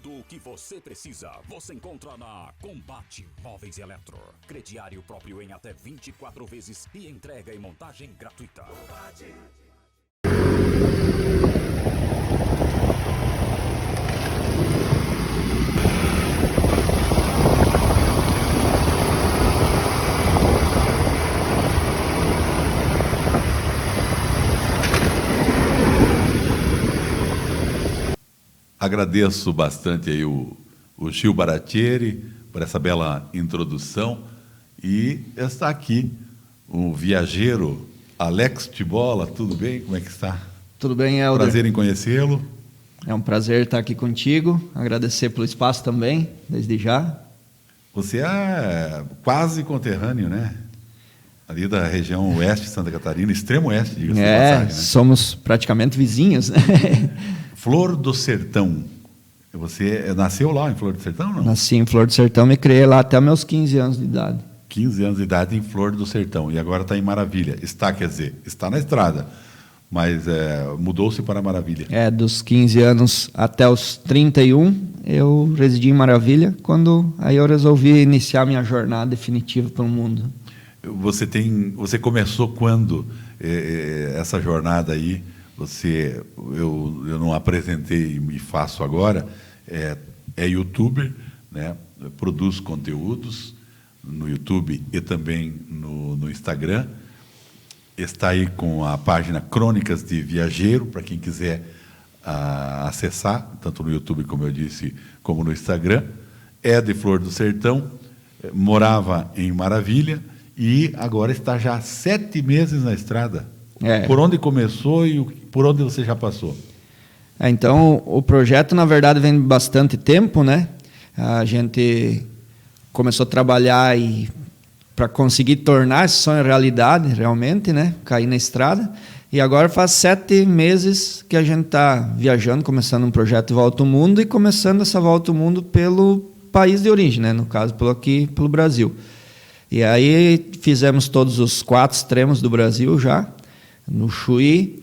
Tudo o que você precisa, você encontra na Combate Móveis e Eletro. Crediário próprio em até 24 vezes e entrega e montagem gratuita. Combate. Agradeço bastante aí o Gil Baratieri por essa bela introdução e está aqui o viajeiro Alex Tibola. Tudo bem? Como é que está? Tudo bem, Helder. Prazer em conhecê-lo. É um prazer estar aqui contigo, agradecer pelo espaço também, desde já. Você é quase conterrâneo, né? Ali da região oeste de Santa Catarina, extremo oeste, diga-se de passagem, né? Somos praticamente vizinhos, né? Flor do Sertão. Você nasceu lá em Flor do Sertão, não? Nasci em Flor do Sertão, me criei lá até meus 15 anos de idade. 15 anos de idade em Flor do Sertão. E agora está em Maravilha. Quer dizer, está na estrada, mas mudou-se para Maravilha. Dos 15 anos até os 31, eu residi em Maravilha, quando aí eu resolvi iniciar minha jornada definitiva pelo mundo. Você começou quando essa jornada aí? Eu não apresentei e faço agora, é youtuber, né? Produz conteúdos no YouTube e também no Instagram. Está aí com a página Crônicas de Viajeiro, para quem quiser acessar, tanto no YouTube, como eu disse, como no Instagram. É de Flor do Sertão, morava em Maravilha e agora está já há 7 meses na estrada. Por onde começou e por onde você já passou? Então, o projeto, na verdade, vem de bastante tempo, né? A gente começou a trabalhar para conseguir tornar esse sonho realidade, realmente, né? Cair na estrada. E agora faz 7 meses que a gente está viajando, começando um projeto de Volta ao Mundo e começando essa Volta ao Mundo pelo país de origem, né? No caso, pelo Brasil. E aí fizemos todos os 4 extremos do Brasil já. No Chuí,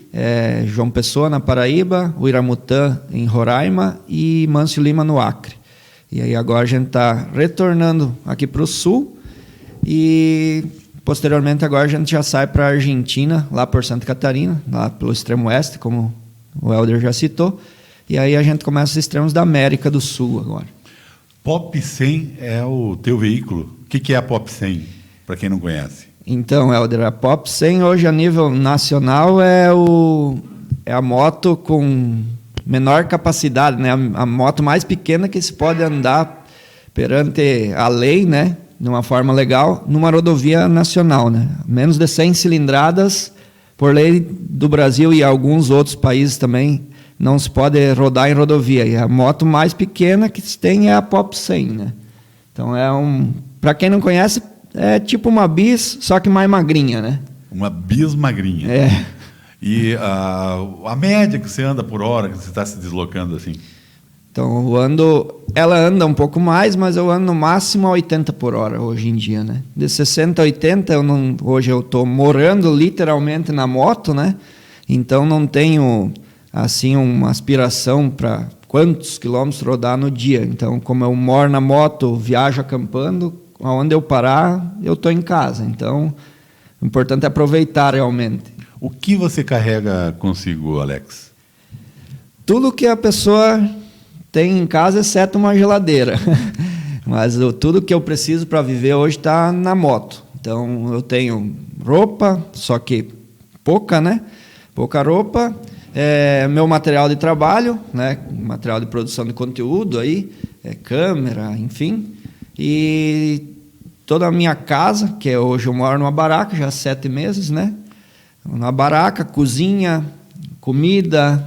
João Pessoa, na Paraíba, Uiramutã, em Roraima, e Mâncio Lima, no Acre. E aí agora a gente está retornando aqui para o sul e, posteriormente, agora a gente já sai para a Argentina, lá por Santa Catarina, lá pelo extremo oeste, como o Helder já citou, e aí a gente começa os extremos da América do Sul agora. Pop 100 é o teu veículo. O que é a Pop 100, para quem não conhece? Então, Helder, a Pop 100 hoje a nível nacional é a moto com menor capacidade, né? A moto mais pequena que se pode andar perante a lei, né? De uma forma legal, numa rodovia nacional, né? Menos de 100 cilindradas, por lei do Brasil e alguns outros países também, não se pode rodar em rodovia. E a moto mais pequena que se tem é a Pop 100, né? Então, para quem não conhece, é tipo uma bis, só que mais magrinha, né? Uma bis magrinha. E a média que você anda por hora, que você está se deslocando assim? Então, ela anda um pouco mais, mas eu ando no máximo a 80 por hora hoje em dia, né? De 60 a 80, hoje eu estou morando literalmente na moto, né? Então não tenho, assim, uma aspiração para quantos quilômetros rodar no dia. Então, como eu moro na moto, viajo acampando, aonde eu parar, eu estou em casa. Então, o importante é aproveitar realmente. O que você carrega consigo, Alex? Tudo que a pessoa tem em casa, exceto uma geladeira. Mas tudo que eu preciso para viver hoje está na moto. Então, eu tenho roupa, só que pouca, né? Pouca roupa. Meu material de trabalho, né? Material de produção de conteúdo, aí, câmera, enfim. E toda a minha casa, que hoje eu moro numa baraca, já há 7 meses, né? Uma baraca, cozinha, comida,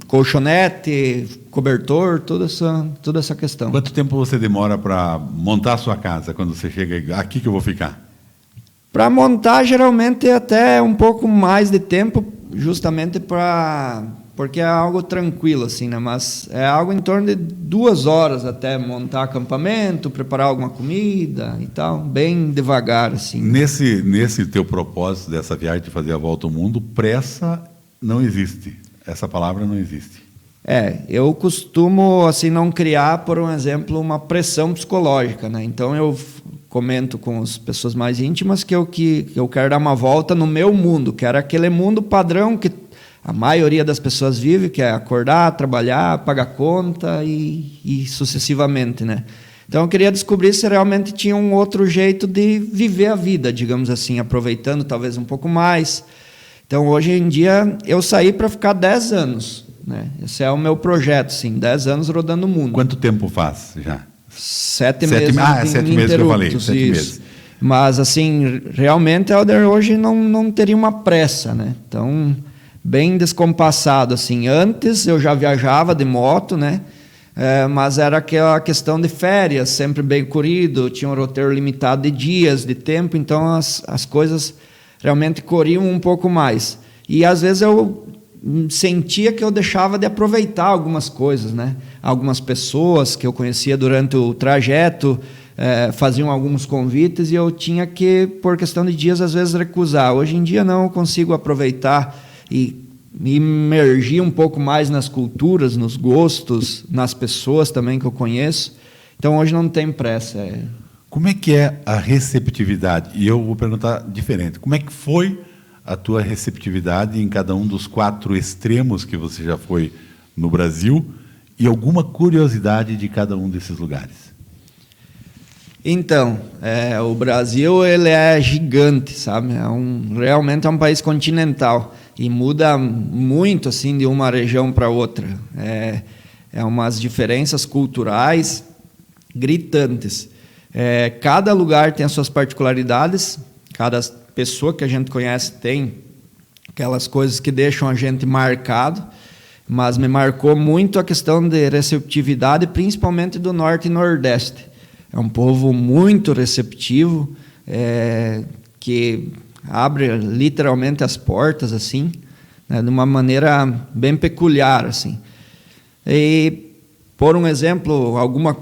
colchonete, cobertor, toda essa questão. Quanto tempo você demora para montar a sua casa, quando você chega aqui que eu vou ficar? Para montar, geralmente, até um pouco mais de tempo, justamente porque é algo tranquilo, assim, né? Mas é algo em torno de 2 horas até montar acampamento, preparar alguma comida e tal, bem devagar, assim. Nesse teu propósito dessa viagem de fazer a volta ao mundo, pressa não existe. Essa palavra não existe. Eu costumo assim não criar, por um exemplo, uma pressão psicológica, né? Então eu comento com as pessoas mais íntimas que eu quero dar uma volta no meu mundo, que era aquele mundo padrão que a maioria das pessoas vive, que é acordar, trabalhar, pagar conta e sucessivamente, né? Então eu queria descobrir se realmente tinha um outro jeito de viver a vida, digamos assim, aproveitando talvez um pouco mais. Então hoje em dia eu saí para ficar 10 anos, né? Esse é o meu projeto, sim, 10 anos rodando o mundo. Quanto tempo faz já? 7 meses. 7 meses que eu falei, 7 meses. Mas, assim, realmente, Helder, hoje não teria uma pressa, né? Então, bem descompassado, assim. Antes eu já viajava de moto, né? Mas era aquela questão de férias, sempre bem corrido, tinha um roteiro limitado de dias, de tempo, então as coisas realmente corriam um pouco mais. E, às vezes, eu sentia que eu deixava de aproveitar algumas coisas, né? Algumas pessoas que eu conhecia durante o trajeto faziam alguns convites e eu tinha que, por questão de dias, às vezes recusar. Hoje em dia não, eu consigo aproveitar e me imergir um pouco mais nas culturas, nos gostos, nas pessoas também que eu conheço. Então hoje não tem pressa. Como é que é a receptividade? E eu vou perguntar diferente. Como é que foi a tua receptividade em cada um dos 4 extremos que você já foi no Brasil e alguma curiosidade de cada um desses lugares? Então, o Brasil ele é gigante, sabe? Realmente é um país continental e muda muito assim de uma região para outra. É umas diferenças culturais gritantes. Cada lugar tem as suas particularidades, cada pessoa que a gente conhece tem aquelas coisas que deixam a gente marcado, mas me marcou muito a questão de receptividade, principalmente do Norte e Nordeste. É um povo muito receptivo, que abre literalmente as portas, assim, né, de uma maneira bem peculiar, assim. E, por um exemplo, alguma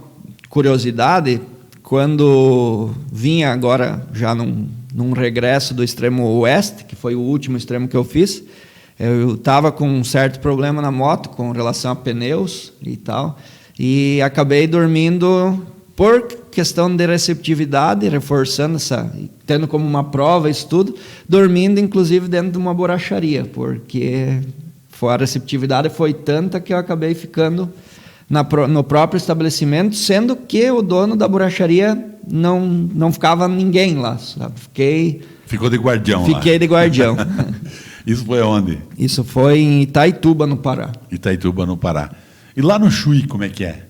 curiosidade, quando vinha agora já num regresso do extremo oeste, que foi o último extremo que eu fiz, eu estava com um certo problema na moto com relação a pneus e tal, e acabei dormindo por questão de receptividade, reforçando tendo como uma prova isso tudo, dormindo inclusive dentro de uma borracharia, porque a receptividade foi tanta que eu acabei ficando no próprio estabelecimento, sendo que o dono da borracharia não ficava ninguém lá, sabe? Ficou de guardião Fiquei lá. De guardião. Isso foi onde? Isso foi em Itaituba, no Pará. Itaituba, no Pará. E lá no Chuí, como é que é?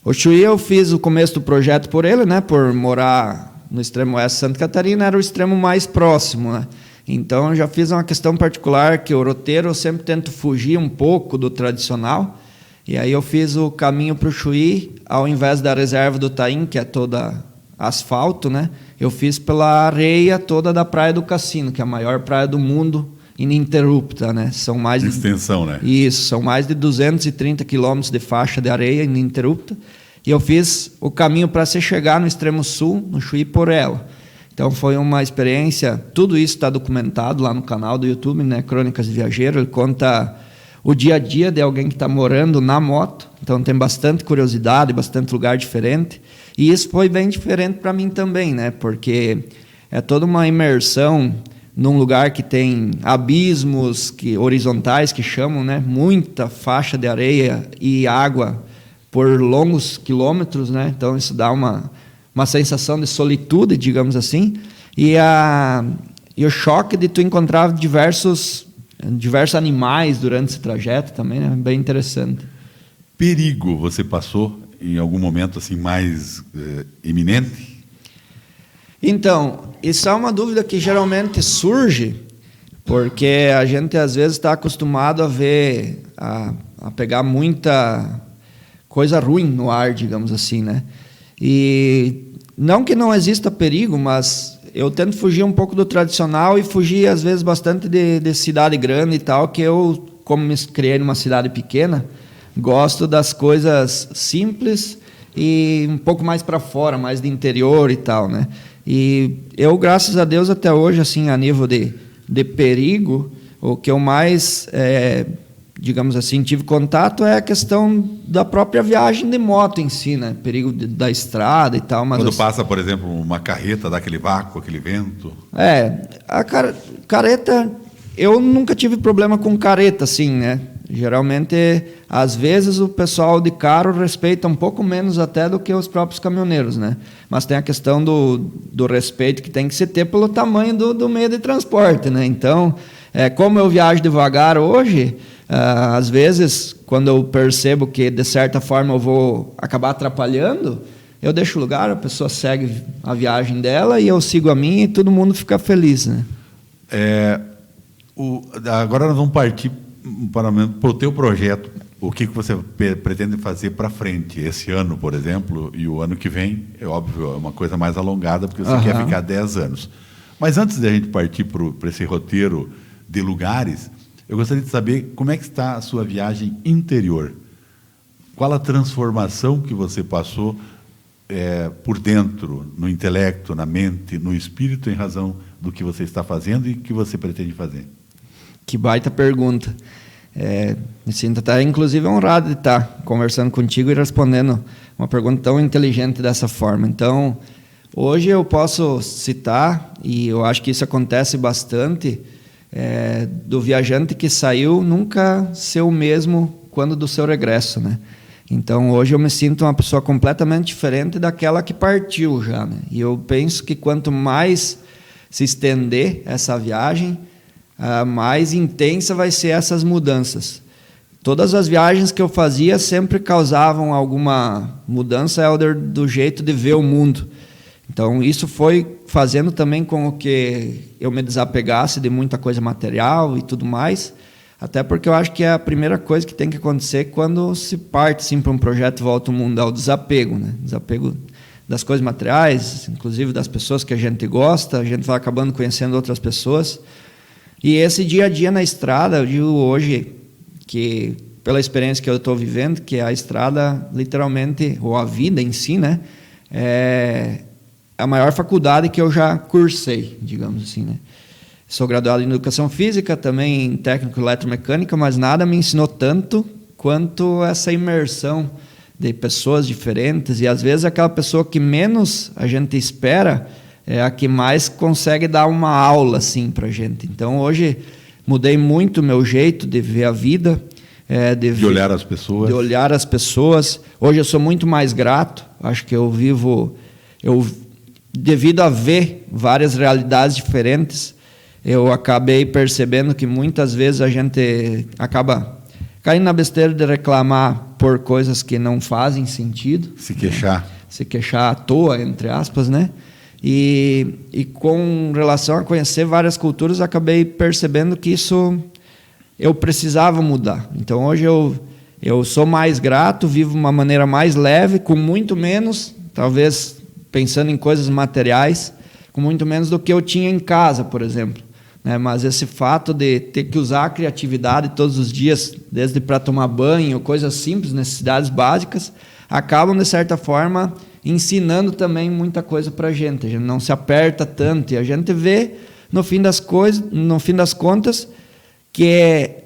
O Chuí eu fiz o começo do projeto por ele, né? Por morar no extremo oeste de Santa Catarina, era o extremo mais próximo, né? Então eu já fiz uma questão particular que o roteiro eu sempre tento fugir um pouco do tradicional. E aí eu fiz o caminho para o Chuí, ao invés da reserva do Taim, que é toda asfalto, né? Eu fiz pela areia toda da Praia do Cassino, que é a maior praia do mundo, ininterrupta, né? São mais extensão, né? Isso, são mais de 230 quilômetros de faixa de areia ininterrupta. E eu fiz o caminho para se chegar no extremo sul, no Chuí, por ela. Então foi uma experiência, tudo isso está documentado lá no canal do YouTube, né? Crônicas de Viajeiro, ele conta o dia a dia de alguém que está morando na moto, então tem bastante curiosidade, bastante lugar diferente, e isso foi bem diferente para mim também, né? Porque é toda uma imersão num lugar que tem abismos horizontais, que chamam, né? Muita faixa de areia e água por longos quilômetros, né? Então isso dá uma sensação de solitude, digamos assim, e o choque de tu encontrar diversos animais durante esse trajeto também, né? Bem interessante. Perigo você passou em algum momento assim mais iminente? Então, isso é uma dúvida que geralmente surge porque a gente às vezes está acostumado a ver, a pegar muita coisa ruim no ar, digamos assim, né? E não que não exista perigo, mas eu tento fugir um pouco do tradicional e fugir, às vezes, bastante de cidade grande e tal, que eu, como me criei numa cidade pequena, gosto das coisas simples e um pouco mais para fora, mais de interior e tal, né? E eu, graças a Deus, até hoje, assim, a nível de perigo, o que eu mais digamos assim, tive contato é a questão da própria viagem de moto em si, né? Perigo da estrada e tal. Mas quando passa, por exemplo, uma carreta, dá aquele vácuo, aquele vento. A careta, eu nunca tive problema com careta, assim, né? Geralmente, às vezes, o pessoal de carro respeita um pouco menos até do que os próprios caminhoneiros, né? Mas tem a questão do respeito que tem que se ter pelo tamanho do meio de transporte, né? Então, como eu viajo devagar hoje, às vezes, quando eu percebo que, de certa forma, eu vou acabar atrapalhando, eu deixo o lugar, a pessoa segue a viagem dela e eu sigo a minha e todo mundo fica feliz, né? Agora nós vamos partir para o teu projeto. O que você pretende fazer para frente? Esse ano, por exemplo, e o ano que vem, é óbvio, é uma coisa mais alongada, porque você quer ficar 10 anos. Mas antes de a gente partir para esse roteiro de lugares, eu gostaria de saber como é que está a sua viagem interior. Qual a transformação que você passou por dentro, no intelecto, na mente, no espírito, em razão do que você está fazendo e que você pretende fazer? Que baita pergunta. Me sinto até, inclusive, honrado de estar conversando contigo e respondendo uma pergunta tão inteligente dessa forma. Então, hoje eu posso citar, e eu acho que isso acontece bastante, do viajante que saiu nunca ser o mesmo quando do seu regresso, né? Então, hoje eu me sinto uma pessoa completamente diferente daquela que partiu já, né? E eu penso que quanto mais se estender essa viagem, mais intensa vai ser essas mudanças. Todas as viagens que eu fazia sempre causavam alguma mudança do jeito de ver o mundo. Então, isso foi fazendo também com que eu me desapegasse de muita coisa material e tudo mais, até porque eu acho que é a primeira coisa que tem que acontecer quando se parte sim, para um projeto Volta ao Mundo, é o desapego, né? Desapego das coisas materiais, inclusive das pessoas que a gente gosta, a gente vai acabando conhecendo outras pessoas. E esse dia a dia na estrada, eu digo hoje que, pela experiência que eu estou vivendo, que a estrada, literalmente, ou a vida em si, né, é a maior faculdade que eu já cursei, digamos assim, né. Sou graduado em Educação Física, também em Técnico Eletromecânica, mas nada me ensinou tanto quanto essa imersão de pessoas diferentes, e às vezes aquela pessoa que menos a gente espera é a que mais consegue dar uma aula assim, para a gente. Então, hoje, mudei muito o meu jeito de ver a vida. De olhar as pessoas. De olhar as pessoas. Hoje eu sou muito mais grato. Acho que eu vivo... devido a ver várias realidades diferentes, eu acabei percebendo que muitas vezes a gente acaba caindo na besteira de reclamar por coisas que não fazem sentido. Se queixar. Né? Se queixar à toa, entre aspas, né? E com relação a conhecer várias culturas, acabei percebendo que isso eu precisava mudar. Então, hoje eu sou mais grato, vivo de uma maneira mais leve, com muito menos, talvez pensando em coisas materiais, com muito menos do que eu tinha em casa, por exemplo. Né? Mas esse fato de ter que usar a criatividade todos os dias, desde para tomar banho, coisas simples, necessidades básicas, acabam, de certa forma, ensinando também muita coisa para a gente não se aperta tanto, e a gente vê, no fim das contas, que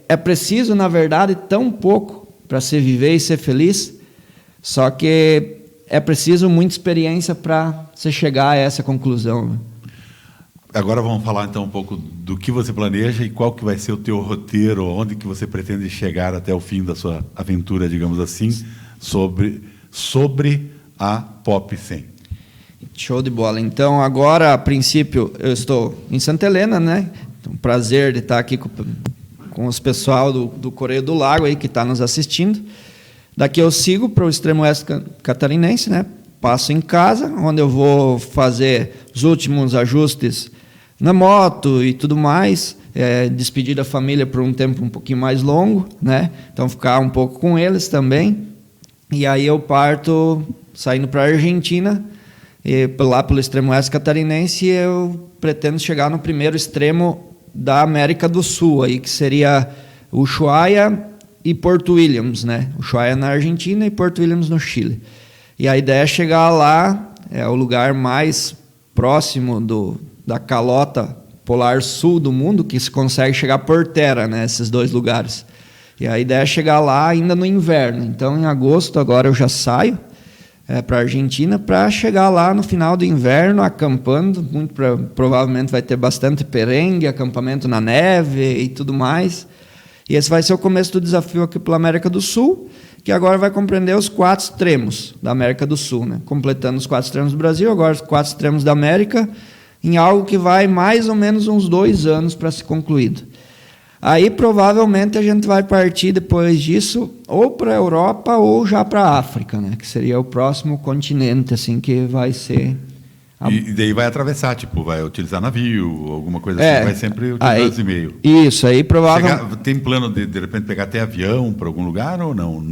é preciso, na verdade, tão pouco para se viver e ser feliz, só que é preciso muita experiência para se chegar a essa conclusão. Agora vamos falar então um pouco do que você planeja e qual que vai ser o teu roteiro, onde que você pretende chegar até o fim da sua aventura, digamos assim, sobre a Pop 100. Show de bola. Então, agora, a princípio, eu estou em Santa Helena, né? Um prazer de estar aqui com os pessoal do Correio do Lago aí que está nos assistindo. Daqui eu sigo para o extremo oeste catarinense, né? Passo em casa, onde eu vou fazer os últimos ajustes na moto e tudo mais, despedir da família por um tempo um pouquinho mais longo, né? Então, ficar um pouco com eles também. E aí eu parto saindo para a Argentina, e lá pelo extremo oeste catarinense, eu pretendo chegar no primeiro extremo da América do Sul, aí, que seria Ushuaia e Porto Williams, né? Ushuaia na Argentina e Porto Williams no Chile. E a ideia é chegar lá, é o lugar mais próximo da calota polar sul do mundo, que se consegue chegar por terra, né? Esses dois lugares. E a ideia é chegar lá ainda no inverno. Então, em agosto, agora eu já saio para a Argentina para chegar lá no final do inverno, acampando. Provavelmente vai ter bastante perengue, acampamento na neve e tudo mais. E esse vai ser o começo do desafio aqui pela América do Sul, que agora vai compreender os 4 extremos da América do Sul, né? Completando os 4 extremos do Brasil, agora os 4 extremos da América, em algo que vai mais ou menos uns 2 anos para ser concluído. Aí, provavelmente, a gente vai partir, depois disso, ou para a Europa ou já para a África, né? Que seria o próximo continente, assim, que vai ser... E daí vai atravessar, tipo, vai utilizar navio, alguma coisa assim, vai sempre utilizar esse meio. Isso, aí provavelmente... Tem plano de repente, pegar até avião para algum lugar ou não?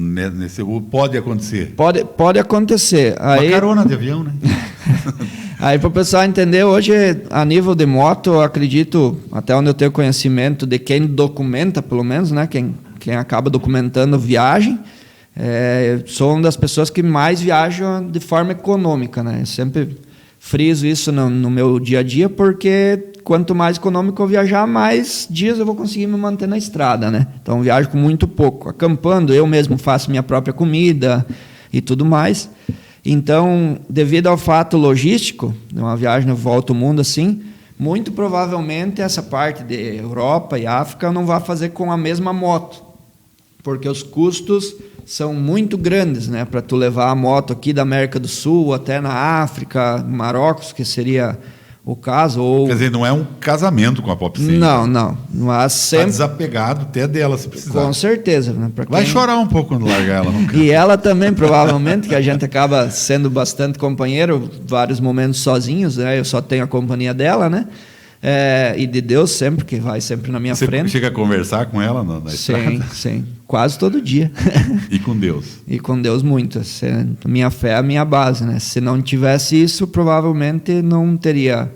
Pode acontecer? Pode acontecer. Uma carona de avião, né? Aí, para o pessoal entender, hoje, a nível de moto, eu acredito, até onde eu tenho conhecimento de quem documenta, pelo menos, né? Quem acaba documentando viagem, sou uma das pessoas que mais viajam de forma econômica, né? Eu sempre friso isso no meu dia a dia, porque quanto mais econômico eu viajar, mais dias eu vou conseguir me manter na estrada, né? Então, eu viajo com muito pouco. Acampando, eu mesmo faço minha própria comida e tudo mais. Então, devido ao fato logístico, uma viagem de volta ao mundo assim, muito provavelmente essa parte de Europa e África eu não vou fazer com a mesma moto, porque os custos são muito grandes, né, para tu levar a moto aqui da América do Sul até na África, Marrocos, que seria o caso. Ou... Quer dizer, não é um casamento com a Pop 100. Não. Mas sempre... Tá desapegado até dela, se precisar. Com certeza. Né? Vai chorar um pouco quando largar ela. E ela também, provavelmente, que a gente acaba sendo bastante companheiro, vários momentos sozinhos, né? Eu só tenho a companhia dela, né? E de Deus sempre, que vai sempre na minha frente. Você chega a conversar com ela na estrada? Sim. Quase todo dia. E com Deus? E com Deus muito. Minha fé é a minha base, né? Se não tivesse isso, provavelmente não teria,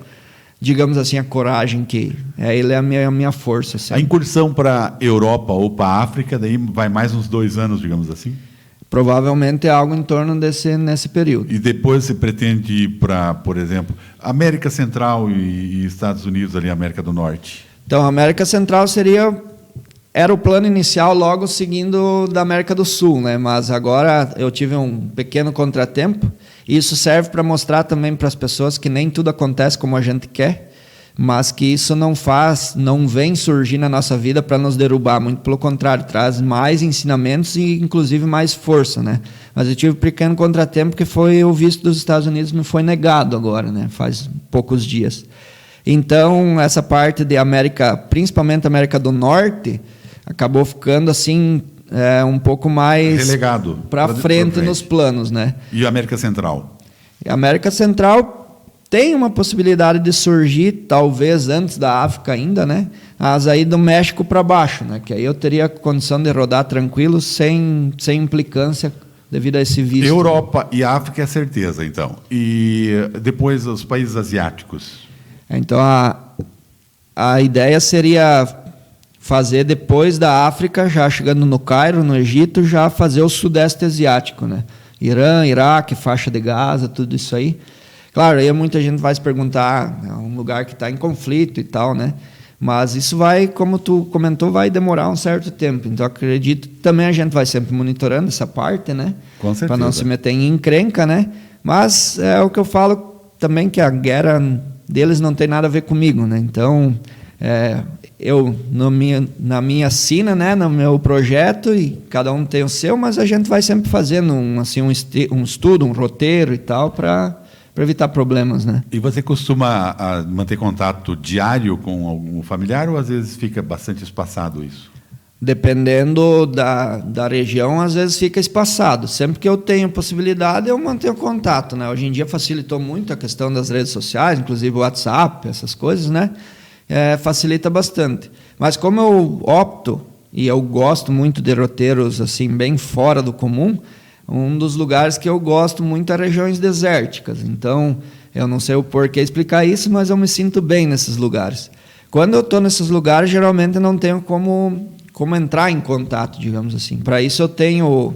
digamos assim, a coragem que... ele é a minha força. Sempre. A incursão para a Europa ou para a África, daí vai mais uns 2 anos, digamos assim? Provavelmente é algo em torno nesse período. E depois você pretende ir para, por exemplo, América Central e Estados Unidos, ali, América do Norte? Então, a América Central era o plano inicial logo seguindo da América do Sul, né? Mas agora eu tive um pequeno contratempo, e isso serve para mostrar também para as pessoas que nem tudo acontece como a gente quer, mas que isso não vem surgir na nossa vida para nos derrubar, muito pelo contrário, traz mais ensinamentos e inclusive mais força, né? Mas eu tive um pequeno contratempo que foi o visto dos Estados Unidos me foi negado agora, né? Faz poucos dias. Então, essa parte de América, principalmente América do Norte, acabou ficando assim um pouco mais relegado para frente nos planos, né? E a América Central? A América Central tem uma possibilidade de surgir, talvez antes da África ainda, né? Mas aí do México para baixo, né? Que aí eu teria condição de rodar tranquilo, sem implicância devido a esse visto. Europa e África é certeza, então. E depois os países asiáticos? Então, a ideia seria fazer depois da África, já chegando no Cairo, no Egito, já fazer o Sudeste Asiático, né? Irã, Iraque, faixa de Gaza, tudo isso aí. Claro, aí muita gente vai se perguntar, é um lugar que está em conflito e tal, né? Mas isso vai, como tu comentou, vai demorar um certo tempo. Então, acredito que também a gente vai sempre monitorando essa parte, né? Com certeza. Para não se meter em encrenca, né? Mas é o que eu falo também, que a guerra deles não tem nada a ver comigo, né? Então, eu na minha sina, né, no meu projeto, e cada um tem o seu, mas a gente vai sempre fazendo um estudo, um roteiro e tal, para evitar problemas, né? E você costuma manter contato diário com algum familiar ou às vezes fica bastante espaçado isso? Dependendo da região, às vezes fica espaçado. Sempre que eu tenho possibilidade, eu mantenho contato, né? Hoje em dia facilitou muito a questão das redes sociais, inclusive o WhatsApp, essas coisas, né? Facilita bastante. Mas como eu opto, e eu gosto muito de roteiros assim, bem fora do comum, um dos lugares que eu gosto muito é regiões desérticas. Então, eu não sei o porquê explicar isso, mas eu me sinto bem nesses lugares. Quando eu estou nesses lugares, geralmente não tenho como entrar em contato, digamos assim. Para isso eu tenho,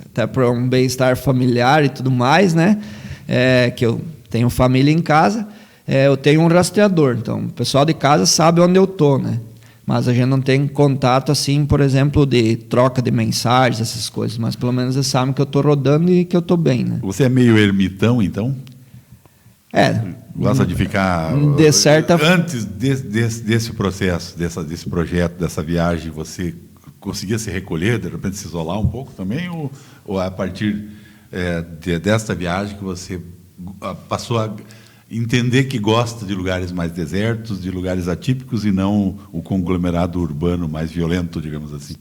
até para um bem-estar familiar e tudo mais, né? Que eu tenho família em casa, eu tenho um rastreador. Então, o pessoal de casa sabe onde eu estou, né? mas a gente não tem contato assim, por exemplo, de troca de mensagens, essas coisas, mas pelo menos eles sabem que eu estou rodando e que eu estou bem, né? Você é meio ermitão, então? É. Gosta de ficar... De certa... Antes desse processo, desse projeto, dessa viagem, você conseguia se recolher, de repente se isolar um pouco também? Ou a partir desta viagem que você passou a entender que gosta de lugares mais desertos, de lugares atípicos e não o conglomerado urbano mais violento, digamos assim?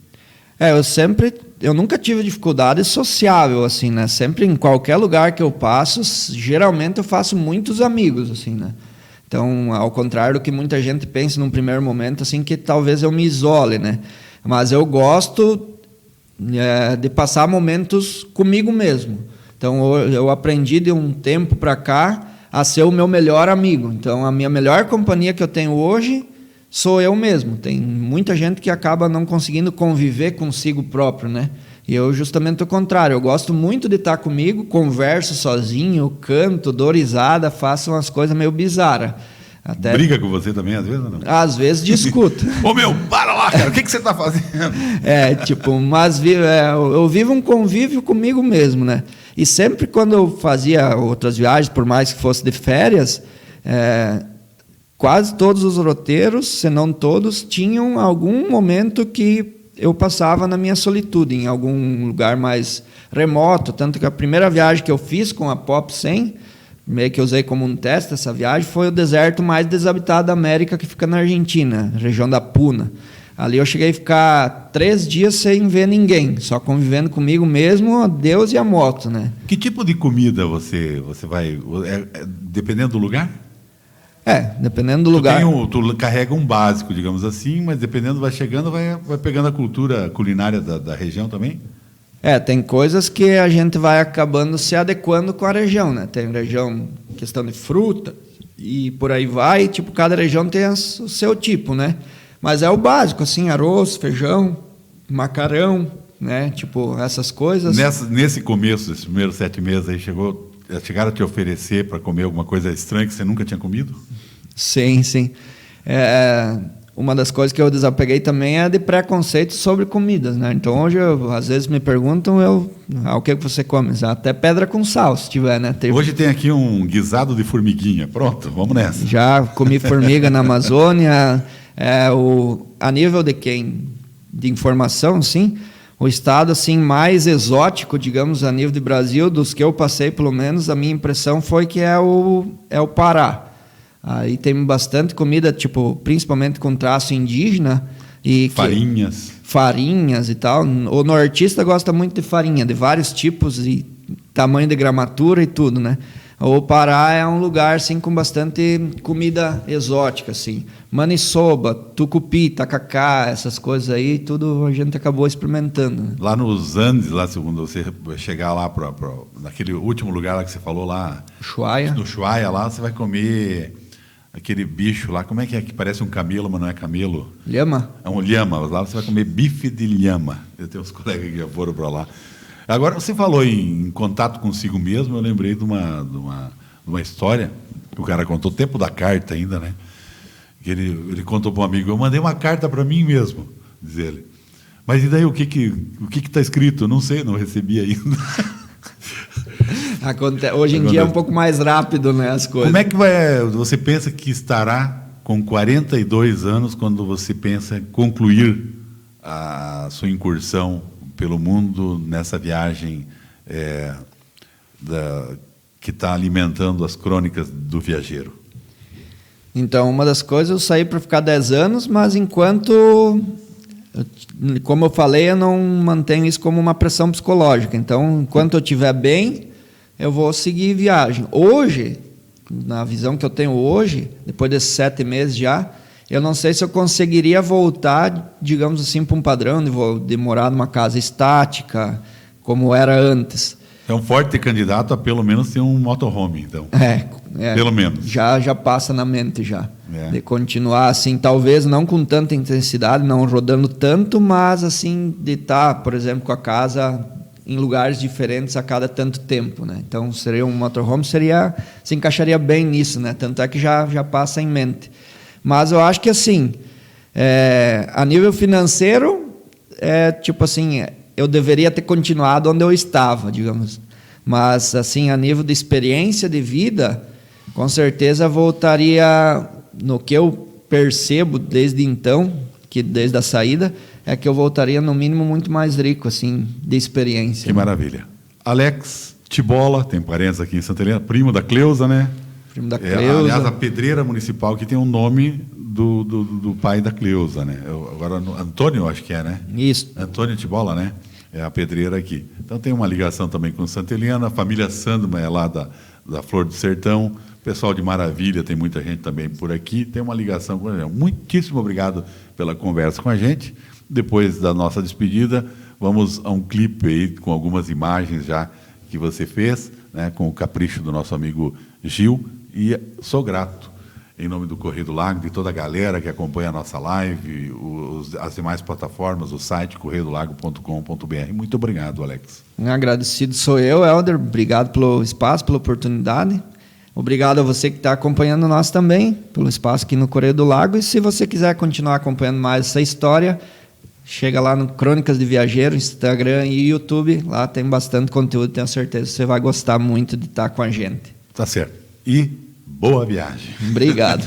Eu nunca tive dificuldade sociável, assim, né? Sempre em qualquer lugar que eu passo, geralmente eu faço muitos amigos, assim, né? Então, ao contrário do que muita gente pensa num primeiro momento, assim, que talvez eu me isole, né? Mas eu gosto de passar momentos comigo mesmo. Então, eu aprendi de um tempo para cá a ser o meu melhor amigo. Então, a minha melhor companhia que eu tenho hoje sou eu mesmo. Tem muita gente que acaba não conseguindo conviver consigo próprio, né? E eu justamente o contrário. Eu gosto muito de estar comigo, converso sozinho, canto, dou risada, faço umas coisas meio bizarras. Até... Briga com você também, às vezes, ou não? Às vezes discuto. Ô meu, para lá, cara, o que você está fazendo? Mas eu vivo um convívio comigo mesmo, né? E sempre quando eu fazia outras viagens, por mais que fosse de férias, quase todos os roteiros, se não todos, tinham algum momento que eu passava na minha solitude, em algum lugar mais remoto. Tanto que a primeira viagem que eu fiz com a Pop 100, meio que eu usei como um teste essa viagem, foi o deserto mais desabitado da América, que fica na Argentina, região da Puna. Ali eu cheguei a ficar 3 dias sem ver ninguém, só convivendo comigo mesmo, Deus e a moto, né? Que tipo de comida você vai... dependendo do lugar? Dependendo do lugar. Tu carrega um básico, digamos assim, mas dependendo, vai chegando, vai pegando a cultura culinária da região também? Tem coisas que a gente vai acabando se adequando com a região, né? Tem região, questão de fruta, e por aí vai, tipo, cada região tem o seu tipo, né? Mas é o básico, assim, arroz, feijão, macarrão, né? Tipo, essas coisas. Nesse começo, esses primeiros 7 meses aí, chegaram a te oferecer para comer alguma coisa estranha que você nunca tinha comido? Sim. Uma das coisas que eu desapeguei também é de preconceito sobre comidas, né? Então hoje, às vezes me perguntam, o que você come? Até pedra com sal, se tiver, né? Hoje tem aqui um guisado de formiguinha. Pronto, vamos nessa. Já comi formiga na Amazônia. A nível de informação, sim, o estado assim mais exótico, digamos, a nível de Brasil, dos que eu passei, pelo menos, a minha impressão foi que é o Pará. Aí tem bastante comida, tipo, principalmente com traço indígena. Farinhas e tal. O nortista gosta muito de farinha, de vários tipos e tamanho de gramatura e tudo, né? O Pará é um lugar assim com bastante comida exótica, assim. Maniçoba, tucupi, tacacá, essas coisas aí, tudo a gente acabou experimentando, né? Lá nos Andes, lá segundo você chegar lá naquele último lugar lá que você falou lá, Ushuaia. No Ushuaia lá, você vai comer aquele bicho lá, como é que parece um camelo, mas não é camelo? Lhama? É um lhama. Lá você vai comer bife de lhama. Eu tenho uns colegas que já foram para lá. Agora, você falou em contato consigo mesmo, eu lembrei de uma história que o cara contou, tempo da carta ainda, né? Que ele contou para um amigo, eu mandei uma carta para mim mesmo, diz ele. Mas e daí, o que está escrito? Eu não sei, não recebi ainda. Hoje em dia é um pouco mais rápido, né, as coisas. Como é que você pensa que estará com 42 anos quando você pensa em concluir a sua incursão pelo mundo nessa viagem que está alimentando as crônicas do viajeiro? Então, uma das coisas, eu saí para ficar 10 anos, mas como eu falei, eu não mantenho isso como uma pressão psicológica. Então, enquanto eu estiver bem, eu vou seguir viagem. Hoje, na visão que eu tenho hoje, depois desses 7 meses já, eu não sei se eu conseguiria voltar, digamos assim, para um padrão de morar numa casa estática, como era antes. É um forte candidato a pelo menos ter um motorhome, então. Pelo menos. Já passa na mente já. De continuar assim, talvez não com tanta intensidade, não rodando tanto, mas assim, de estar, por exemplo, com a casa em lugares diferentes a cada tanto tempo, né? Então, seria um motorhome, se encaixaria bem nisso, né? Tanto é que já passa em mente. Mas eu acho que assim, A nível financeiro, tipo assim, eu deveria ter continuado onde eu estava, digamos. Mas, assim, a nível de experiência de vida, com certeza voltaria no que eu percebo desde então, que desde a saída, é que eu voltaria no mínimo muito mais rico, assim, de experiência. Que maravilha. Alex Tibola, tem parentes aqui em Santa Helena, primo da Cleusa, né? Primo da Cleusa. Aliás, a pedreira municipal que tem o nome do pai da Cleusa, né? Agora, Antônio, acho que é, né? Isso. Antônio Tibola, né? É a pedreira aqui. Então tem uma ligação também com Santa Helena, a família Sandman é lá da Flor do Sertão, pessoal de Maravilha, tem muita gente também por aqui, tem uma ligação com a gente. Muitíssimo obrigado pela conversa com a gente. Depois da nossa despedida, vamos a um clipe aí com algumas imagens já que você fez, né, com o capricho do nosso amigo Gil, e sou grato em nome do Correio do Lago, de toda a galera que acompanha a nossa live, as demais plataformas, o site correiodolago.com.br. Muito obrigado, Alex. Agradecido sou eu, Helder. Obrigado pelo espaço, pela oportunidade. Obrigado a você que está acompanhando nós também, pelo espaço aqui no Correio do Lago. E se você quiser continuar acompanhando mais essa história, chega lá no Crônicas de Viajeiro, Instagram e YouTube. Lá tem bastante conteúdo, tenho certeza que você vai gostar muito de estar com a gente. Tá certo. E boa viagem. Obrigado.